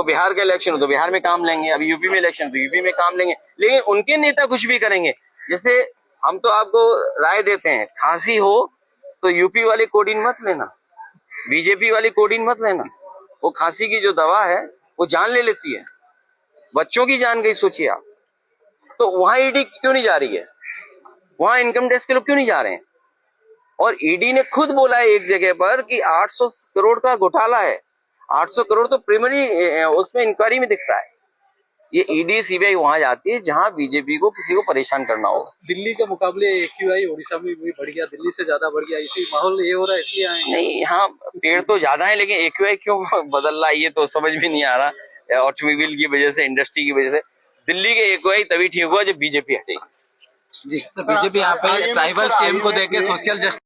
तो बिहार का इलेक्शन हो तो बिहार में काम लेंगे, अभी यूपी में इलेक्शन तो यूपी में काम लेंगे, लेकिन उनके नेता कुछ भी करेंगे। जैसे हम तो आपको राय देते हैं, खांसी हो तो यूपी वाली कोडिन मत लेना, बीजेपी वाली कोडिन मत लेना। वो खांसी की जो दवा है वो जान ले लेती है, बच्चों की जान गई, सोचिए आप। तो वहां ईडी क्यों नहीं जा रही है, वहां इनकम टैक्स के लोग क्यों नहीं जा रहे हैं? और ईडी ने खुद बोला है एक जगह पर कि 800 करोड़ का घोटाला है। 800 करोड़ तो प्राइमरी उसमें इंक्वायरी में दिख रहा है। ये ईडी सीबीआई वहां जाती है जहां बीजेपी को किसी को परेशान करना हो। दिल्ली के मुकाबले एक्यूआई उड़ीसा में भी बढ़ गया, दिल्ली से ज्यादा बढ़ गया, इसी माहौल ये हो रहा है इसलिए आए? नहीं, यहाँ पेड़ तो ज्यादा है लेकिन एक्यूआई क्यों बदल रहा है ये तो समझ में नहीं आ रहा। ऑटोमोबाइल की वजह से, इंडस्ट्री की वजह से दिल्ली के एक्यूआई तभी ठीक हुआ जब बीजेपी हटेगी। जी, बीजेपी यहाँ पे ट्राइबल सीएम को देके सोशल जस्टिस